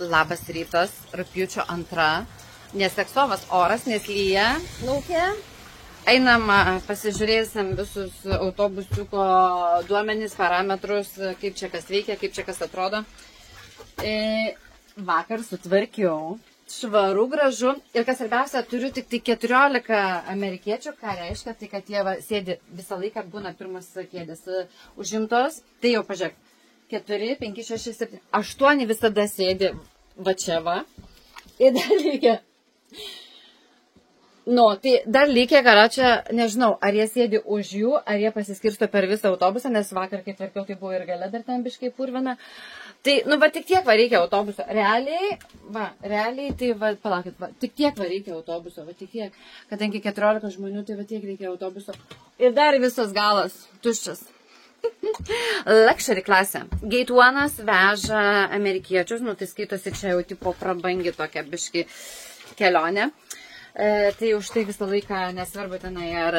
Labas rytas, rugpjūčio 2, neseksovas oras, nes lyja lauke. Einam, pasižiūrėsim visus autobusiuko duomenys, parametrus, kaip čia kas veikia, kaip čia kas atrodo. Vakar sutvarkiau, švaru, gražu ir kas svarbiausia, turiu tik 14 amerikiečių, ką reiškia, tai kad jie sėdi visą laiką, būna pirmas kėdės užimtos, tai jau pažiūrėk. 4, 5, 6, 7, 8 visada sėdi va čia va. Ir dar reikia. Tai dar reikia, čia, nežinau, ar jie sėdi už jų, ar jie pasiskirsto per visą autobusą, nes vakar, kai tvarkiau, tai buvo ir gale dar ten biškai purvina. Tai, tik tiek va reikia autobuso. Realiai, tai va, palaukit, tik tiek va reikia autobuso, va tik tiek. Kadangi 14 žmonių, tai va tiek reikia autobuso. Ir dar visas galas, tuščias. Luxury klasė. Gate 1 veža amerikiečius, tai skaitosi čia jau tipo prabangi tokia biški kelionė. Tai už tai visą laiką nesvarbu tenai ar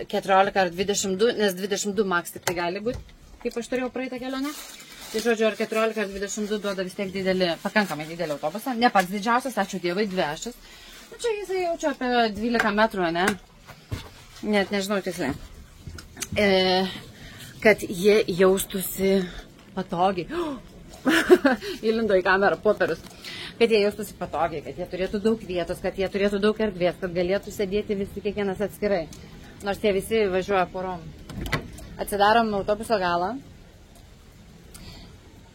14 ar 22, nes 22 max tik tai gali būti, kaip aš turėjau praeitą kelionę. Tai žodžiu, ar 14 ar 22 duoda vis tiek pakankamai didelį autobusą. Ne pats didžiausias, ačiū Dievui, dviešas. Čia jisai jaučia apie 12 metrų, ne? Net nežinau tiksliai. Kad jie jaustųsi patogiai. Įlindo į kamerą popierius. Kad jie jaustųsi patogiai, kad jie turėtų daug vietos, kad jie turėtų daug erdvės, kad galėtų sėdėti visi kiekvienas atskirai. Nors jie visi važiuoja porom. Atsidarom autobuso galą.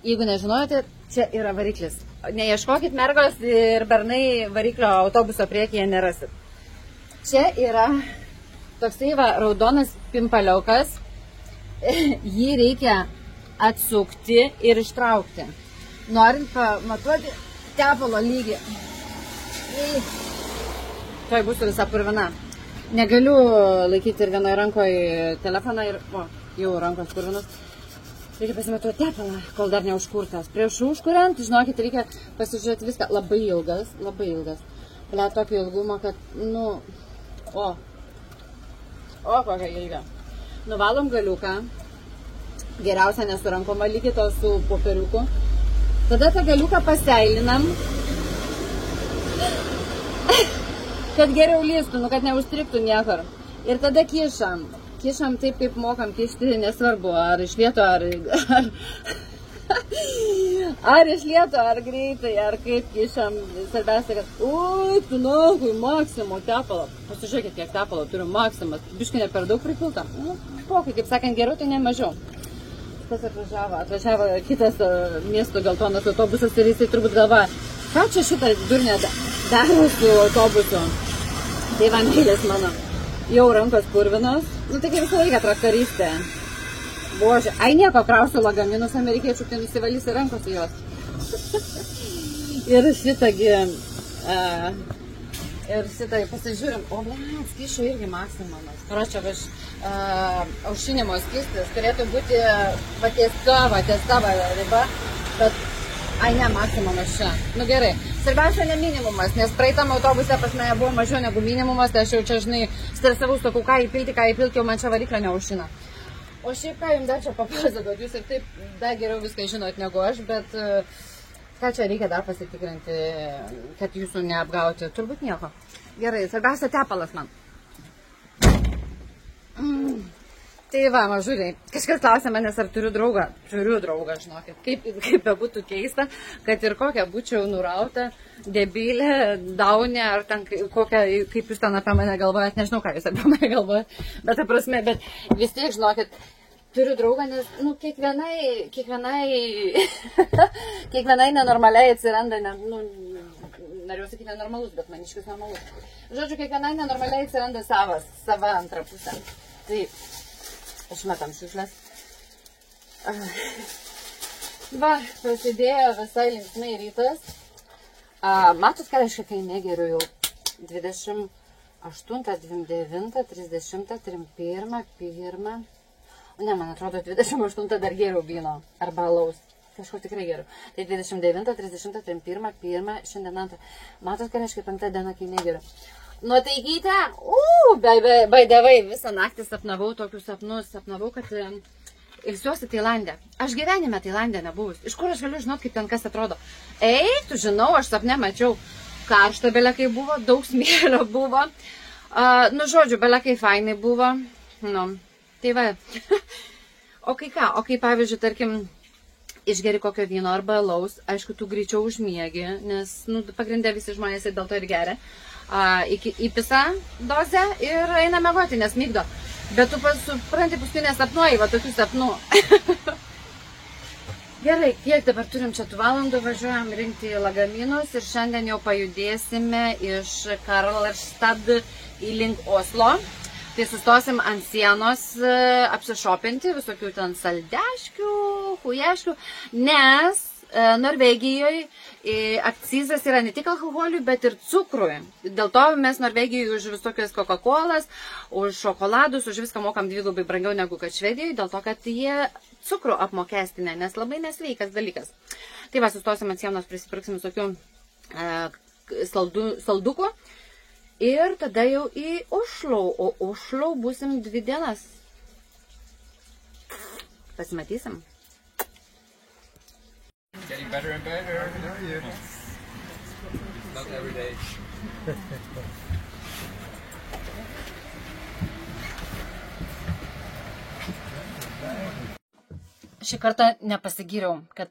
Jeigu nežinojate, čia yra variklis. Neieškokit mergos ir bernai variklio autobuso priekyje nerasit. Čia yra toksai raudonas pimpaliaukas. Jį reikia atsukti ir ištraukti. Norint pamatuoti tepalo lygį. Tuoj būsiu visa purvina. Negaliu laikyti ir vienoje rankoje telefoną ir... jau rankos purvinos. Reikia pasimatuoti tepalą, kol dar neužkurtas. Prieš užkuriant, žinokit, reikia pasižiūrėti viską. Labai ilgas, labai ilgas. Ble tokio ilgumo, kad, kokia ilga. Nuvalom galiuką. Geriausia nesurankoma lygiai to su popieriuku. Tada tą galiuką paseilinam. Kad geriau lystų, kad neužstriktų niekur. Ir tada kišam. Kišam taip, kaip mokam kišti, nesvarbu, ar iš lėto, ar iš lėto, ar greitai, ar kaip kišam. Svarbiausia, kad, maksimum tepalo. Pasižiūrėkit, kiek tepalo turiu maksimas. Biškai ne per daug pripilta. Pokai, kaip sakant, geriau, tai ne mažiau. Kas atvažiavo kitas miesto geltonas autobusas ir jisai turbūt galvoja, ką čia šitą durnę daro su autobusu. Tai va, meilės mano. Jau rankos purvinos. Tai kaip visą laiką traktoristė. Bože, nieko, krausiu lagaminus amerikiečių, tai nusivalysi rankos į juos. Ir šitągi, pasižiūrim, skysčio irgi maksimumas. Prašau, aušinimo skystis turėtų būti ties tavo riba, bet, ne, maksimumas čia. Gerai. Svarbiausia ne minimumas, nes praeitam autobuse pas mane buvo mažiau negu minimumas, tai aš jau čia, stresavau, sakau, ką įpilti, jau man čia variklio neužšina. O šiaip ką jums dar čia papasakot, jūs ir taip dar geriau viską žinot negu aš, bet ką čia reikia dar pasitikrinti, kad jūsų neapgauti? Turbūt nieko. Gerai, svarbiausia tepalas man. Tai va, mažuriai, kažkas klausė manęs, ar turiu draugą. Turiu draugą, žinokit. Kaip būtų keista, kad ir kokią būčiau nurauta, debilė, daunė, ar ten kokią, kaip jūs ten apie mane galvojat, nežinau, ką jūs apie mane galvojat, bet ta prasme, bet vis tiek, žinokit, turiu draugą, nes, kiekvienai nenormaliai atsiranda, norėjau sakyti nenormalus, bet maniškis normalus. Žodžiu, kiekvienai nenormaliai atsiranda sava antra pusė. Taip. Išmetam šiukšlės. Va, prasidėjo visai linksmai rytas. Matot, ką reiškia, kai negeriu jau 28, 29, 30, 31, 1. Ne, man atrodo, 28 dar geriau vyno arba alaus. Kažko tikrai geriau. Tai 29, 30, 31, 1, šiandien 2. Matot, ką reiškia 5 diena, kai negeriu. Nuotaikyte, baidavai, visą naktį sapnavau tokius sapnus, sapnavau, kad ilsiuosi Tailande. Aš gyvenime Tailande nebuvus. Iš kur aš galiu žinot, kaip ten kas atrodo? Tu žinau, aš sapne mačiau. Karšta belekai buvo, daug smėlio buvo. Nu, žodžiu, belekai fainai buvo. Nu, tai va. O kai ką, pavyzdžiui, tarkim, išgeri kokio vyno arba alaus, aišku, tu greičiau užmiegi, nes, nu, pagrindė visi žmonės dėl to ir geria. Įpisa dozę ir eina miegoti, nes mygdo. Bet tu supranti, paskui nesapnuoji, va tokių sapnų. Gerai, kiek dabar turim čia tų valandų, važiuojam rinkti lagaminus ir šiandien jau pajudėsime iš Karlstad į link Oslo. Tai sustosim ant sienos apsišopinti visokių ten saldeškių, huješkių, nes Norvegijoje akcizas yra ne tik alkoholiui, bet ir cukrui. Dėl to mes Norvegijoje už visokias Coca-Colas, už šokoladus, už viską mokam dvigubai brangiau negu kad Švedijoje, dėl to, kad jie cukrų apmokestinę, nes labai nesveikas dalykas. Tai va, sustosim ant sienos, prisipirksim visokių saldukų ir tada jau į Oslo, o Oslo būsim 2 dienas. Pasimatysim. Getting better and better. Not every day. Šį kartą nepasigyriau, kad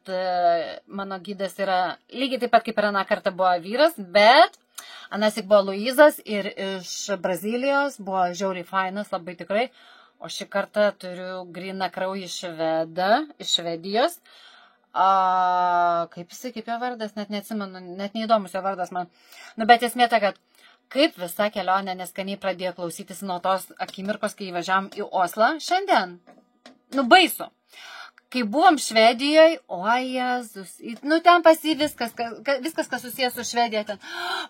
mano gidas yra lygiai taip pat kaip ir aną kartą buvo vyras, bet anasik buvo Luizas ir iš Brazilijos, buvo žiauriai fainas, labai tikrai, o šį kartą turiu gryną kraują švedą, iš Švedijos. Kaip jo vardas, net neatsimenu, net neįdomus jo vardas man. Nu, bet esmė ta, kad kaip visa kelionė neskaniai pradėjo klausytis nuo tos akimirkos, kai įvažiavam į Oslą šiandien. Nu, baisu. Kai buvom Švedijoje, o Jezus, nu ten pasi viskas, kas susijęs su Švedija, ten,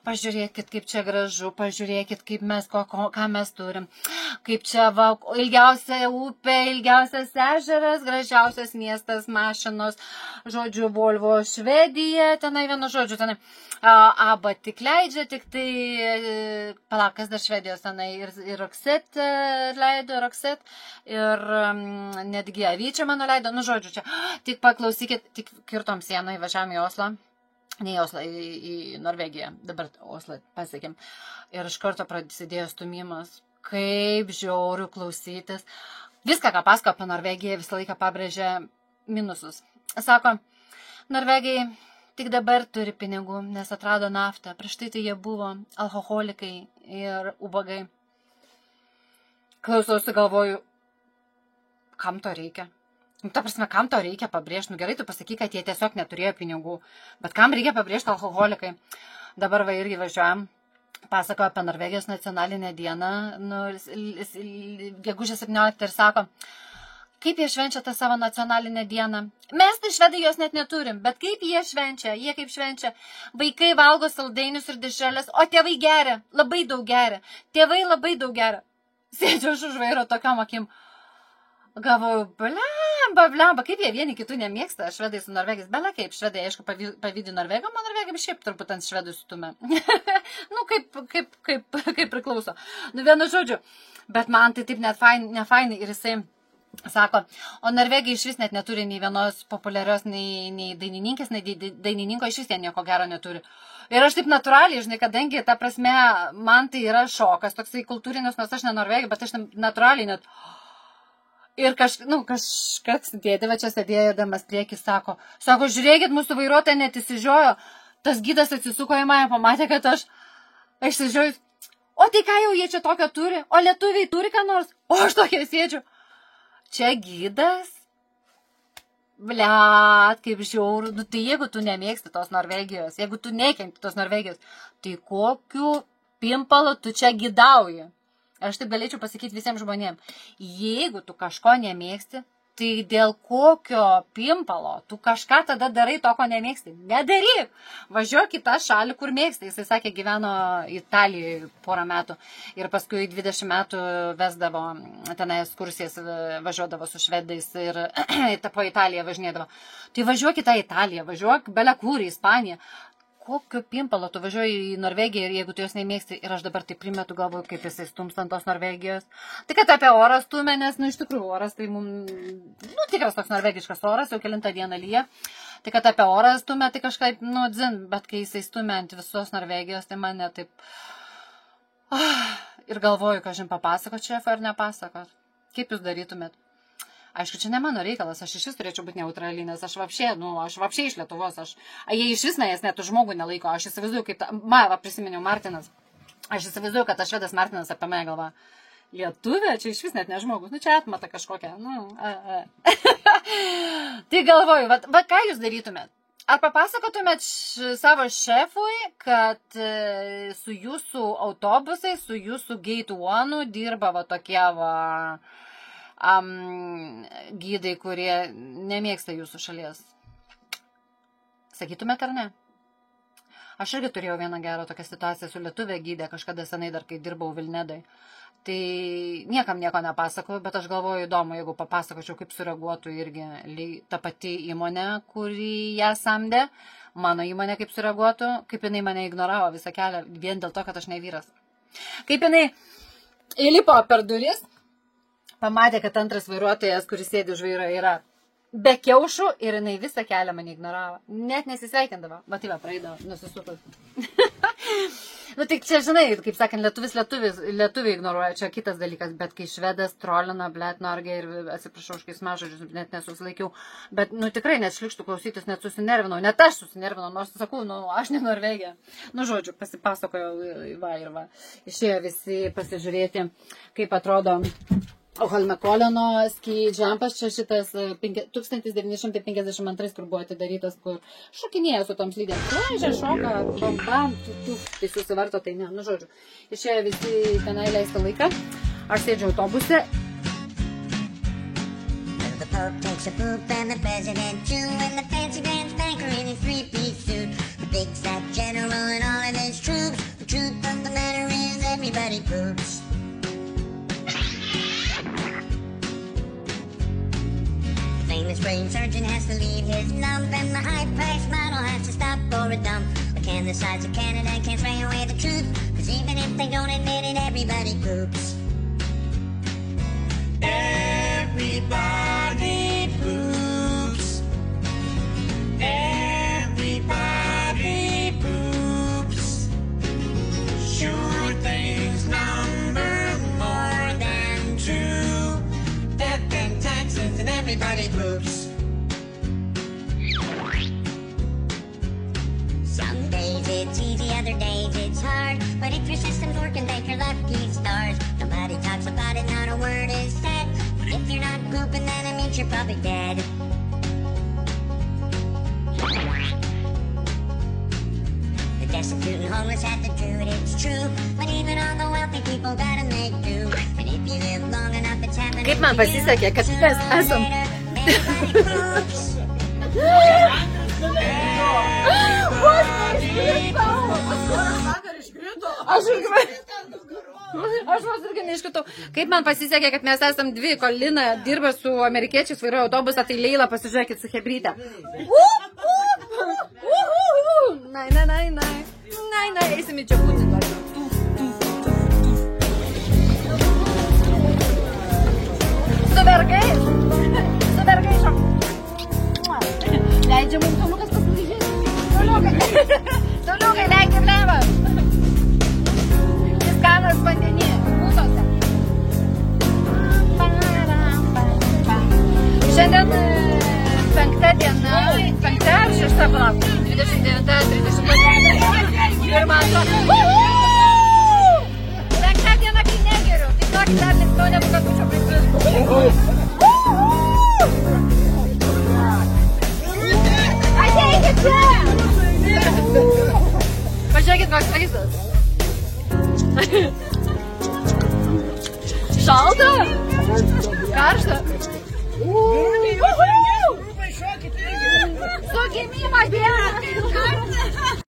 pažiūrėkit, kaip čia gražu, pažiūrėkit, kaip mes, ką mes turim, kaip čia, va, ilgiausia upė, ilgiausias ežeras, gražiausias miestas, mašinos, žodžiu, Volvo Švedija, tenai vienu žodžiu, tenai, aba tik leidžia, tik tai, palakas dar Švedijos tenai, ir Roxet leido, ir netgi Avyčia mano leido, nu žodžiu, čia, tik paklausykit, tik kirtom sieną, įvažiavam į Oslą, ne į Oslą, į Norvegiją, dabar Oslą pasiekėm, ir iš karto prasidėjo stumimas, kaip žiauriu klausytis, viską, ką pasako apie Norvegiją, visą laiką pabrėžia minusus. Sako, Norvegijai tik dabar turi pinigų, nes atrado naftą, prieš tai jie buvo alkoholikai ir ubagai. Klausausi, galvoju, kam to reikia? Nu, ta prasme, kam to reikia pabrėžti? Nu, gerai, tu pasakyk, kad jie tiesiog neturėjo pinigų. Bet kam reikia pabrėžti alkoholikai? Dabar va irgi važiuojam. Pasako apie Norvegijos nacionalinę dieną, nu, gegužės 17 ir sako, kaip jie švenčia tą savo nacionalinę dieną. Mes tai švedai jos net neturim, bet kaip jie švenčia? Jie kaip švenčia? Vaikai valgo saldainius ir dešrelės, o tėvai geria, labai daug geria. Tėvai labai daug geria. Sėdžiu už vairo tokiom akim. Galvoju, blemba, kaip jie vieni kitų nemėgsta, švedai su norvegais, bele kaip, švedai, aišku, pavydi Norvegą, man norvegai šiaip turbūt ant švedų stumia. Nu, kaip priklauso. Nu, vienu žodžiu, bet man tai taip net nefainai ir jisai sako, o Norvegai iš vis net neturi nei vienos populiarios, nei dainininkės, nei dainininko iš vis ten nieko gero neturi. Ir aš taip natūraliai, žinai, kadangi, ta prasme, man tai yra šokas, toksai kultūrinis, nors aš ne Norvegai, bet aš natūraliai net... Ir kažkas dėdė, va čia sėdėdamas priekį, sako, žiūrėkit, mūsų vairuotoja net įsižiojo, tas gydas atsisuko į mane, pamatė, kad aš išsižiojus, o tai ką jau jie čia tokio turi, o lietuviai turi ką nors, o aš tokia sėdžiu. Čia gydas, blet, kaip žiauru, nu tai jeigu tu nemėgsti tos Norvegijos, jeigu tu nekenti tos Norvegijos, tai kokiu pimpalu tu čia gydauji? Aš taip galėčiau pasakyti visiems žmonėms. Jeigu tu kažko nemėgsti, tai dėl kokio pimpalo tu kažką tada darai to, ko nemėgsti. Nedaryk. Važiuok į tą šalį, kur mėgsti. Jisai sakė, gyveno Italijoje porą metų ir paskui 20 metų vesdavo tenai ekskursijas, važiuodavo su švedais ir po Italiją važinėdavo. Tai važiuok į tą Italiją, važiuok bele kur į Ispaniją. kokio pimpalo tu važiuoji į Norvegiją ir jeigu tu jos nemėgsti ir aš dabar tai primetu galvoju, kaip jisai stumstant tos Norvegijos. Tai kad apie orą stumė, nes, iš tikrųjų, oras tai mums, tikras toks norvegiškas oras, jau kelintą dieną lyja. Tai kad apie orą stumė, tai kažkaip, dzin, bet kai jisai stumė ant visos Norvegijos, tai mane taip... Ir galvoju, kažin papasakot šefą ar nepasakot. Kaip jūs darytumėt? Aišku, čia ne mano reikalas, aš iš vis turėčiau būti neutrali, nes aš vapšė iš Lietuvos, jie iš vis manęs net žmogų nelaiko, aš įsivaizduoju, kaip prisiminiau Martinas, aš įsivaizduoju, kad tas švedas Martinas apie mane galva, Lietuvė, čia iš vis net ne žmogus, čia atmata kažkokia, Tai galvoju, va ką jūs darytumėt? Ar papasakotumėt savo šefui, kad su jūsų autobusai, su jūsų Gate One dirba va tokie gydai, kurie nemėgsta jūsų šalies. Sakytumėt ar ne? Aš irgi turėjau vieną gerą tokią situaciją su lietuvė gydė, kažkada senai dar, kai dirbau Vilnedai. Tai niekam nieko nepasakoju, bet aš galvoju įdomu, jeigu papasakočiau, kaip sureaguotų irgi ta pati įmonė, kuri ją samdė, mano įmonė kaip sureaguotų, kaip jinai mane ignoravo visą kelią, vien dėl to, kad aš ne vyras. Kaip jinai įlipo per duris, pamatė, kad antras vairuotojas, kuris sėdi už vairo, yra be kiaušų ir jinai visą kelią mane ignoravo. Net nesisveikindavo. Va, tai va, praeidavo, nusisukus. Tai čia, žinai, kaip sakant, lietuviai ignoruoja, čia kitas dalykas, bet kai švedas trolina, Norge ir atsiprašau, už keismažodžius, net nesusilaikiau, bet, tikrai net šlikštų klausytis, net susinervinau, net aš susinervinau, nors sakau, aš ne Norvegija. Žodžiu, pasipasakojau, va. Išėjo visi pasižiūrėti, kaip atrodo Holmenkoleno ski jumpas, čia šitas 1952, kur buvo atidarytas, kur šokinėjo su tom slydėm. Leidžia, šoka, bam, tai susivarto, tai ne, žodžiu. Išėjo visi tenai leistą laiką, aš sėdžiu autobuse. The Pope takes a poop and the president too, and the fancy pants banker in his three-piece suit. The big fat general and all of his troops. The truth of the matter is everybody poops. The brain surgeon has to leave his lump, and the high-priced model has to stop for a dump. But can the sides of Canada can't spray away the truth? Cause even if they don't admit it, everybody poops. Everybody poops. Everybody poops. Sure things number more than two. Death and taxes and everybody poops. Some days it's easy, other days it's hard. But if your system's working, thank your lucky stars. Nobody talks about it, not a word is said. But if you're not pooping, then it means you're probably dead. The destitute and homeless have to do it, it's true. But even all the wealthy people gotta make do. And if you live long enough, it's happening. Kaip man pasisekė, kad mes esam. Aš vos irgi neiškritau. Kaip man pasisekė, kad mes esam dvi, kol Lina dirba su amerikiečiais, vairuoja autobusą, tai Leila pasižiūrėkit su Hebryte. Nai, eisim į čia būti. Su vergais šok. Leidžia mums Toliukas pasižiūrėti. Toliukai, leikit levas. Kanas vandenį, būtose. Šiandien 5 diena, 5 ar 6 palauk, 29, 30 ir man atrodo. 5 diena, kai negeriu, tai tokį dar nežinau, negu kad būčiau priskris. Ateikit čia! Pažiūrėkit, koks vaizdas. Šalta?